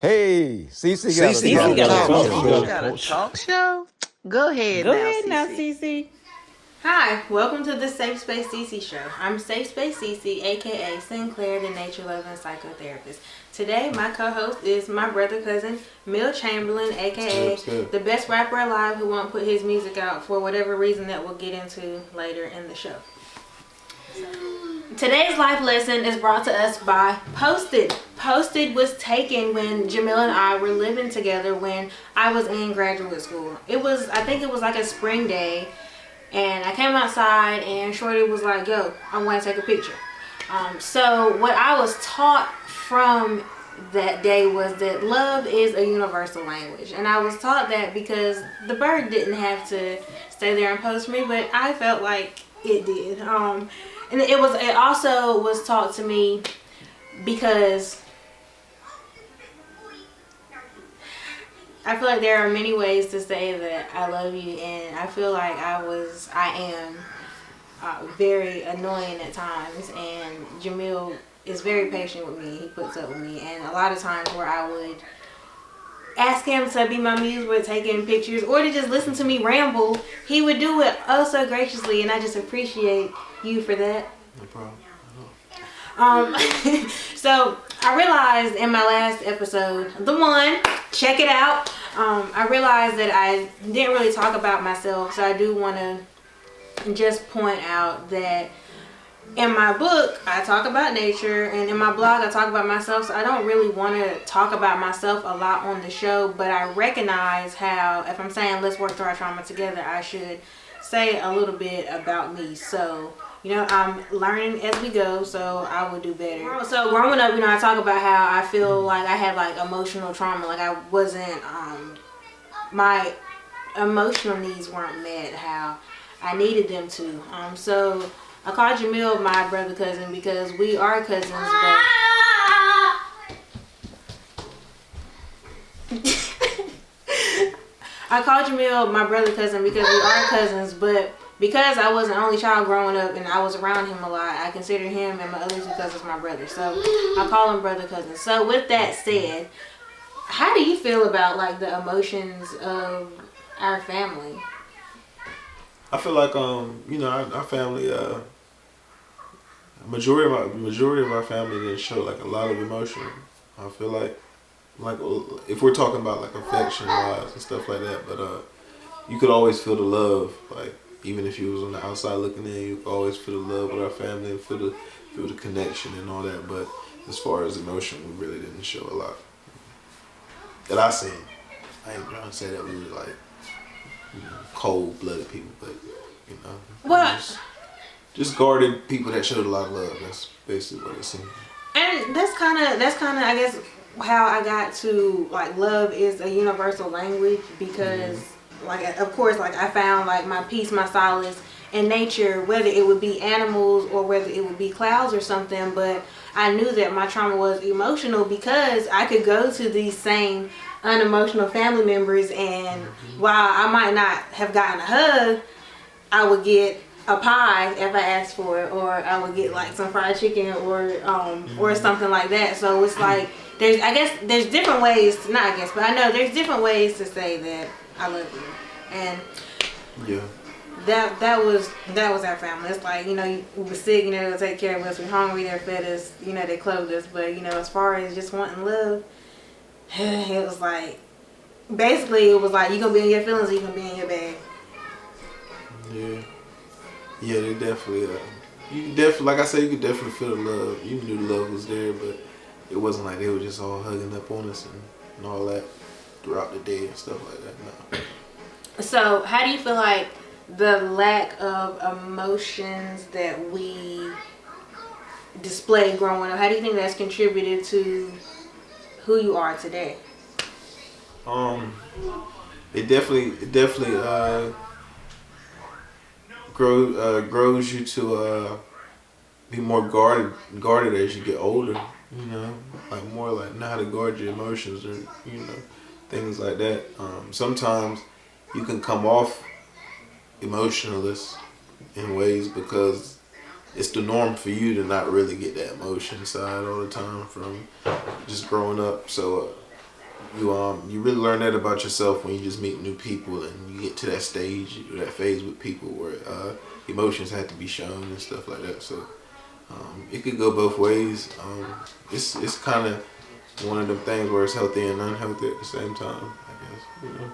Hey, Cece got a Cece talk got a talk show. show. You got a talk show? Go ahead Go now, ahead now, Cece. Cece. Hi, welcome to the Safe Space Sisi show. I'm Safe Space Sisi, aka Sinclair, the nature loving psychotherapist. Today, my co-host is my brother cousin Mill Chamberlain, aka the best rapper alive who won't put his music out for whatever reason that we'll get into later in the show. Today's life lesson is brought to us by Posted. Posted was taken when Jamil and I were living together when I was in graduate school. I think it was like a spring day, and I came outside and Shorty was like, yo, I want to take a picture. So what I was taught from that day was that love is a universal language. And I was taught that because the bird didn't have to stay there and pose for me, but I felt like it did. And it also was taught to me because I feel like there are many ways to say that I love you, and I feel like I am very annoying at times, and Jamil is very patient with me. He puts up with me, and a lot of times where I would ask him to be my muse with taking pictures or to just listen to me ramble, he would do it oh so graciously, and I just appreciate you for that. No problem. So I realized in my last episode, check it out. I realized that I didn't really talk about myself, so I do want to just point out that in my book I talk about nature, and in my blog I talk about myself, so I don't really want to talk about myself a lot on the show, but I recognize how if I'm saying let's work through our trauma together, I should say a little bit about me. So I'm learning as we go, so I will do better. So growing up, I talk about how I feel like I had like emotional trauma, like I wasn't my emotional needs weren't met how I needed them to. So I called Jamil my brother cousin because we are cousins, but I called Jamil my brother cousin because we are cousins, but because I was an only child growing up and I was around him a lot, I consider him and my other two cousins my brothers. So I call them brother cousins. So with that said, how do you feel about like the emotions of our family? I feel like our family majority of our family didn't show like a lot of emotion. I feel like if we're talking about like affection wise and stuff like that, but you could always feel the love, like even if you was on the outside looking in, you could always feel the love with our family and feel the connection and all that. But as far as emotion, we really didn't show a lot that I seen. I ain't trying to say that we were like cold-blooded people, but What? just guarded people that showed a lot of love. That's basically what it seemed. And that's kind of I guess how I got to like love is a universal language, because like of course like I found like my peace, my solace in nature, whether it would be animals or whether it would be clouds or something. But I knew that my trauma was emotional because I could go to these same unemotional family members, and while I might not have gotten a hug, I would get a pie if I asked for it, or I would get like some fried chicken or something like that. So it's like there's different ways, not I guess, but I know there's different ways to say that I love you. And Yeah. that was our family. It's like, we were sick, they would take care of us. We're hungry, they fed us, they clothed us. But as far as just wanting love, it was like basically it was like you gonna be in your feelings or you gonna be in your bag. Yeah, they definitely. Like I said, you could definitely feel the love. You knew the love was there, but it wasn't like they were just all hugging up on us and all that throughout the day and stuff like that. No. So how do you feel like the lack of emotions that we displayed growing up, how do you think that's contributed to who you are today? It definitely grows you to be more guarded as you get older. Like more like know how to guard your emotions, or things like that. Sometimes you can come off emotionless in ways because it's the norm for you to not really get that emotion side all the time from just growing up. So you really learn that about yourself when you just meet new people and you get to that stage or that phase with people where emotions have to be shown and stuff like that. So it could go both ways. It's kind of one of them things where it's healthy and unhealthy at the same time, I guess. You know.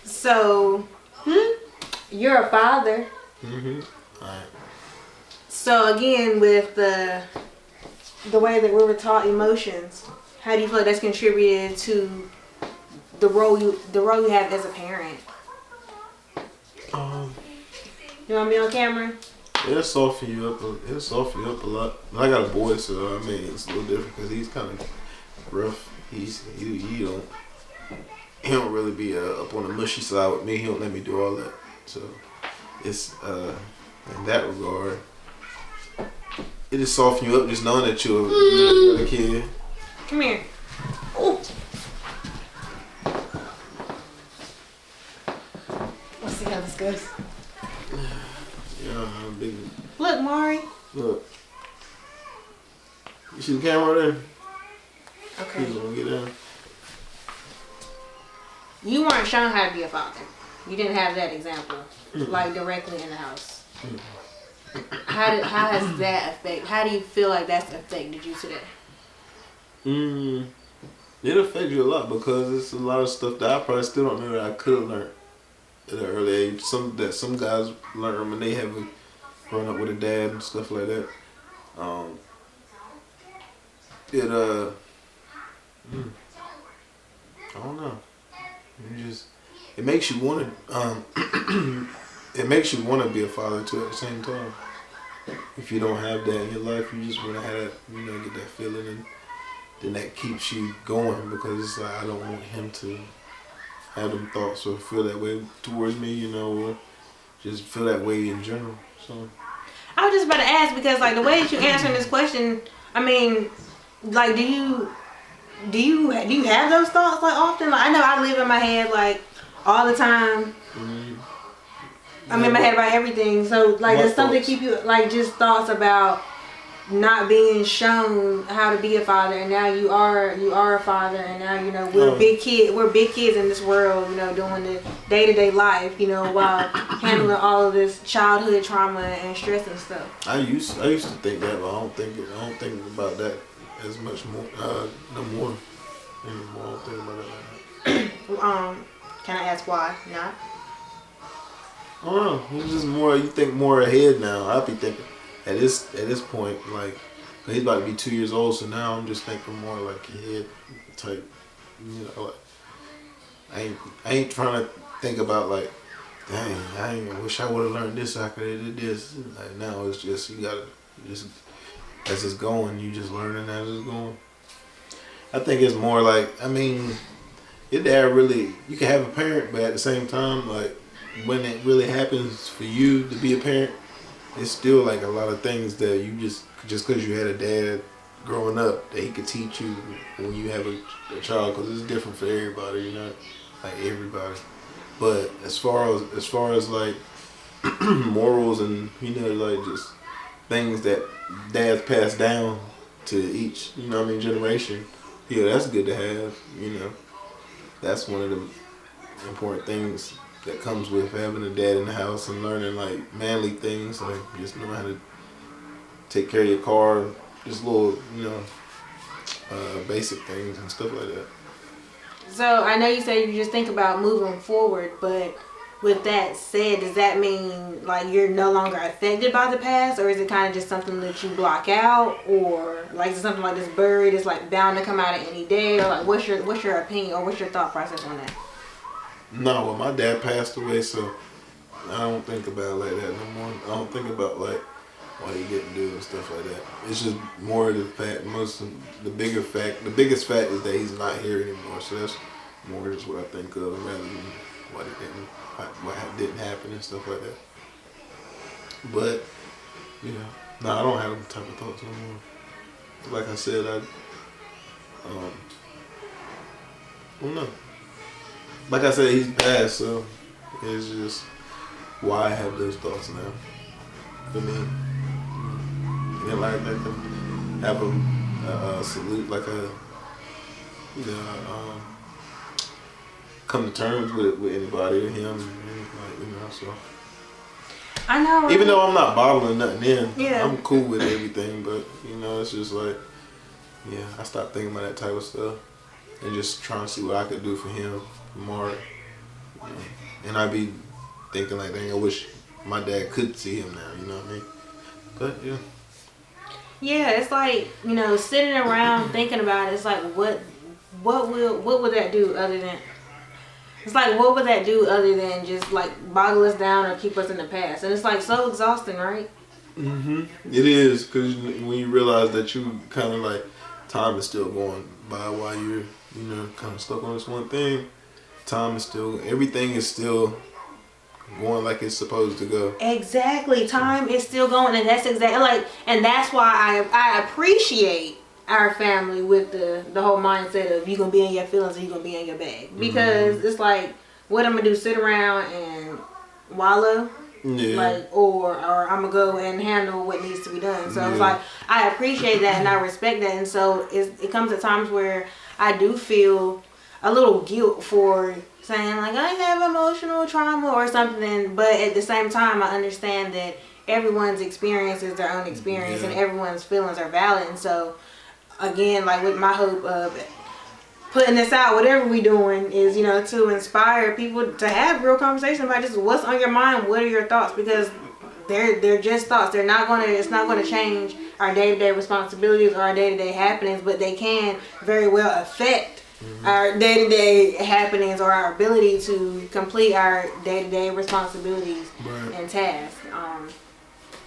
So, you're a father. Mhm. Alright. So again, with the way that we were taught emotions, how do you feel like that's contributed to the role you have as a parent? You want me on camera? It'll soften you up. It'll soften you up a lot. I got a boy, so I mean it's a little different because he's kind of rough. He don't really be up on the mushy side with me. He don't let me do all that. So it's in that regard, it just soften you up just knowing that you're a kid. Come here. Oh. Let's see how this goes. Yeah, I'm big. Look, Mari. Look. You see the camera there? Okay. Please don't get down. You weren't shown how to be a father. You didn't have that example, like directly in the house. How has that affected? How do you feel like that's affected you today? It affects you a lot because it's a lot of stuff that I probably still don't know that I could have learned at an early age. Some guys learn when they have grown up with a dad and stuff like that. I don't know. It makes you want to. It makes you want to be a father too at the same time. If you don't have that in your life, you just want to have that, get that feeling, and then that keeps you going because it's like I don't want him to have them thoughts or feel that way towards me, or just feel that way in general. So I was just about to ask because like the way that you answering this question, I mean, like do you have those thoughts like often? Like I know I live in my head like all the time. I'm in my head about everything. So like does something keep you like just thoughts about not being shown how to be a father, and now you are a father, and now we're big kids in this world, doing the day-to-day life, while handling all of this childhood trauma and stress and stuff. I used to think that, but I don't think about that as much more no more anymore. I don't think about it like that. Can I ask why not? I don't know. It's just more. You think more ahead now. I'll be thinking at this point, like he's about to be 2 years old, so now I'm just thinking more like ahead type. Like I ain't trying to think about like, dang, I wish I would have learned this. I could have did this. Like now it's just you gotta just as it's going, you just learning as it's going. I think it's more like your dad really. You can have a parent, but at the same time, like. When it really happens for you to be a parent, it's still like a lot of things that you just because you had a dad growing up that he could teach you when you have a child, because it's different for everybody, like everybody. But as far as like morals and like just things that dads pass down to each generation, yeah, that's good to have. That's one of the important things that comes with having a dad in the house and learning like manly things, like just knowing how to take care of your car, just little basic things and stuff like that. So I know you say you just think about moving forward, but with that said, does that mean like you're no longer affected by the past, or is it kind of just something that you block out, or like is it something like this buried, it's like bound to come out at any day, or like what's your opinion or what's your thought process on that? No, well, my dad passed away, so I don't think about it like that no more. I don't think about like what he didn't do and stuff like that. It's just more of the fact. The biggest fact is that he's not here anymore. So that's more just what I think of rather than what didn't happen and stuff like that. But no, I don't have them type of thoughts no more. Like I said, I don't know. Like I said, he's passed, so it's just why I have those thoughts now. For me, and like to have a salute, like you know, come to terms with anybody, with him, and like, you know, so. I know. Right? Even though I'm not bottling nothing in, Yeah. I'm cool with everything, but you know, it's just like, yeah, I stopped thinking about that type of stuff and just trying to see what I could do for him, for Mark. You know? And I be thinking like, dang, I wish my dad could see him now, you know what I mean? But yeah. Yeah, it's like, you know, sitting around thinking about it, it's like what would that do other than it's like what would that do other than just like boggle us down or keep us in the past? And it's like so exhausting, right? It is, because when you realize that you kind of like time is still going by while you're, you know, kind of stuck on this one thing. Time is still, everything is still going like it's supposed to go. Exactly. Time is still going, and that's exactly like, and that's why I appreciate our family with the whole mindset of you gonna be in your feelings or you gonna be in your bag, because it's like, what I'm gonna do, sit around and wallow, like, or I'm gonna go and handle what needs to be done. So it's like I appreciate that and I respect that, and so it comes at times where I do feel a little guilt for saying like I have emotional trauma or something, but at the same time I understand that everyone's experience is their own experience and everyone's feelings are valid. And so again, like with my hope of putting this out, whatever we doing is, you know, to inspire people to have real conversation about just what's on your mind, what are your thoughts, because they're just thoughts. They're not gonna, it's not gonna change our day-to-day responsibilities or our day-to-day happenings, but they can very well affect our day-to-day happenings or our ability to complete our day-to-day responsibilities and tasks.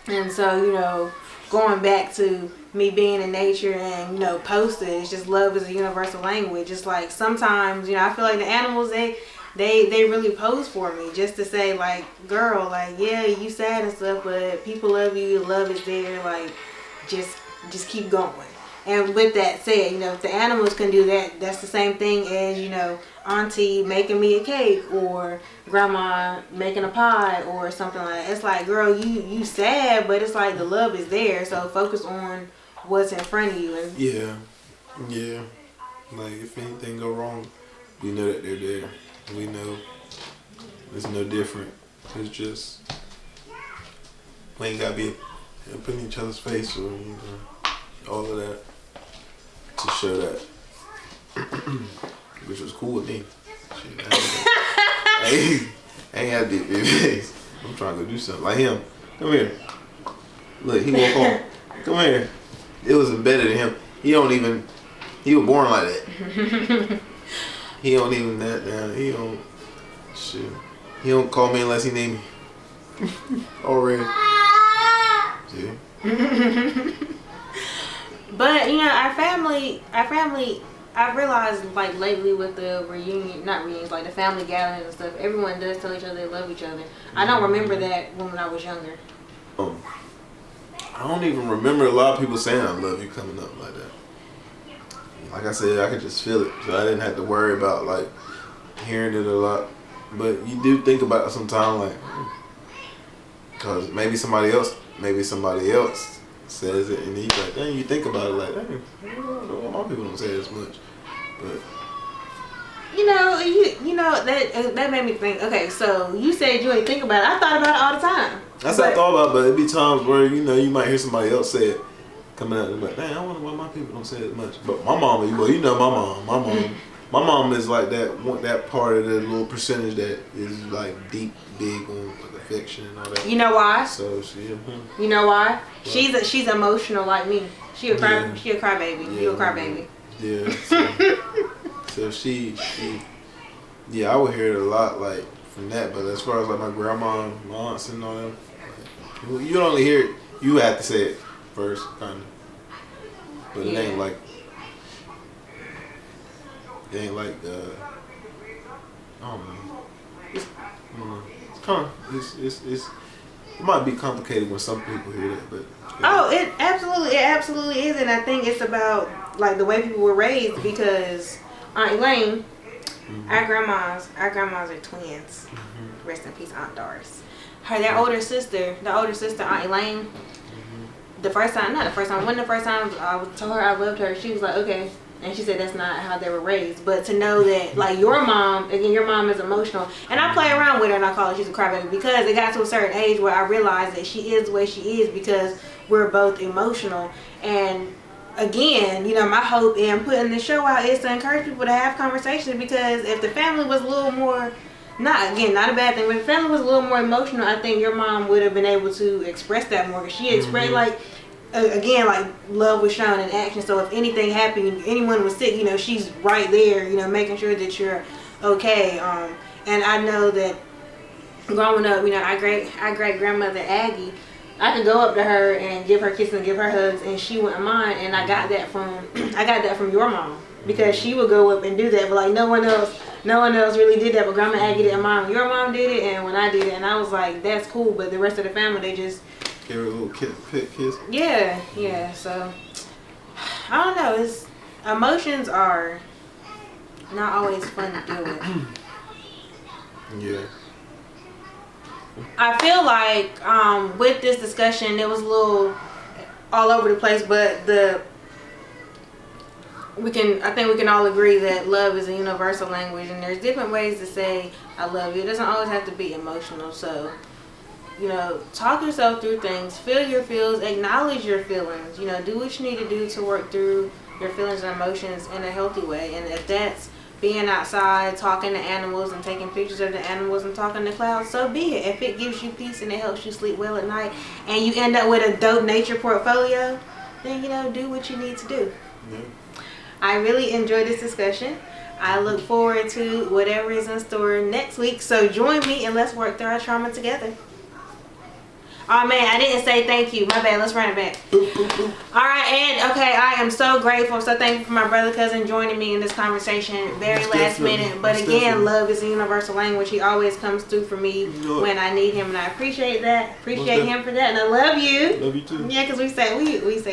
And so, you know, going back to me being in nature and, you know, posting, it's just love is a universal language. It's like sometimes, you know, I feel like the animals, they really pose for me just to say like, girl, like, yeah, you sad and stuff, but people love you, love is there, like, just keep going. And with that said, you know, if the animals can do that, that's the same thing as, you know, auntie making me a cake or grandma making a pie or something like that. It's like, girl, you sad, but it's like the love is there. So focus on what's in front of you. And yeah. Like if anything go wrong, we know that they're there. We know it's no different. It's just we ain't gotta be up in each other's face or, you know, all of that to show that, which was cool with me. Shit, I ain't had deep face. I'm trying to go do something like him. Come here. Look, he woke on. Come here. It was embedded in him. He was born like that. He don't even that down. He don't shit. He don't call me unless he need me. Already. See? But, you know, our family, I've realized, like, lately with the not reunions, like the family gatherings and stuff, everyone does tell each other they love each other. I don't remember that when I was younger. I don't even remember a lot of people saying I love you coming up like that. Like I said, I could just feel it. So I didn't have to worry about, like, hearing it a lot. But you do think about it sometimes, like, because maybe somebody else says it, and then you like, dang, you think about it like, dang, my people don't say it as much, but you know that made me think. Okay, so you said you ain't think about it. I thought about it all the time. That's what I thought about. But it'd be times where, you know, you might hear somebody else say it coming out and be like, dang, I wonder why my people don't say it as much. But my mom, well, you know, my mom is like that part of the little percentage that is like big on like affection and all that. You know why? So she. You know why? She's emotional like me. She a crybaby. Yeah, You a crybaby. Yeah. So she, I would hear it a lot like from that. But as far as like my grandma, and my aunts and all them, like, you only hear it. You have to say it first, kind of. But it ain't like. It ain't like. I don't know. It's kind of. It's. It might be complicated when some people hear that, but. Oh, it absolutely is, and I think it's about like the way people were raised, because Aunt Elaine, our grandmas are twins. Rest in peace, Aunt Doris. Their older sister, Aunt Elaine. When the first time I told her I loved her, she was like, okay, And she said that's not how they were raised. But to know that, like, your mom, again, your mom is emotional. And I play around with her and I call her she's a crybaby because it got to a certain age where I realized that she is the way she is because we're both emotional. And again, you know, my hope in putting the show out is to encourage people to have conversations, because if the family was a little more, not a bad thing, but if the family was a little more emotional, I think your mom would have been able to express that more. Because she expressed, like, again, like, love was shown in action. So if anything happened, anyone was sick, you know, she's right there, you know, making sure that you're okay. And I know that growing up, you know, our great grandmother Aggie, I could go up to her and give her kisses and give her hugs, and she wouldn't mind. And I got that from your mom, because she would go up and do that, but like no one else really did that. But Grandma Aggie didn't mind. Your mom did it, and when I did it, and I was like, that's cool. But the rest of the family, they just give her a little kiss. Yeah. So I don't know. Emotions are not always fun to deal with. Yeah. I feel like with this discussion, it was a little all over the place, but I think we can all agree that love is a universal language, and there's different ways to say I love you. It doesn't always have to be emotional. So, you know, talk yourself through things, feel your feels, acknowledge your feelings. You know, do what you need to do to work through your feelings and emotions in a healthy way. And if that's being outside, talking to animals and taking pictures of the animals and talking to clouds, so be it. If it gives you peace and it helps you sleep well at night, and you end up with a dope nature portfolio, then, you know, do what you need to do. Yeah. I really enjoyed this discussion. I look forward to whatever is in store next week. So join me and let's work through our trauma together. Oh man, I didn't say thank you. My bad. Let's run it back. Alright, and okay, I am so grateful, so thankful for my brother cousin joining me in this conversation. Very last minute. But again, love is a universal language. He always comes through for me when I need him, and I appreciate that. Appreciate him for that, and I love you. Love you too. Yeah, because we say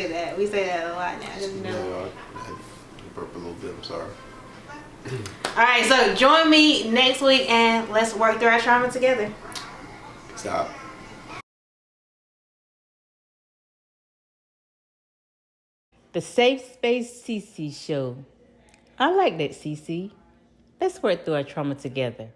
that. We say that a lot now. You know? Yeah, I had to burp a little bit. I'm sorry. Alright, so join me next week and let's work through our trauma together. Stop. The Safe Space Sisi show. I like that, Sisi. Let's work through our trauma together.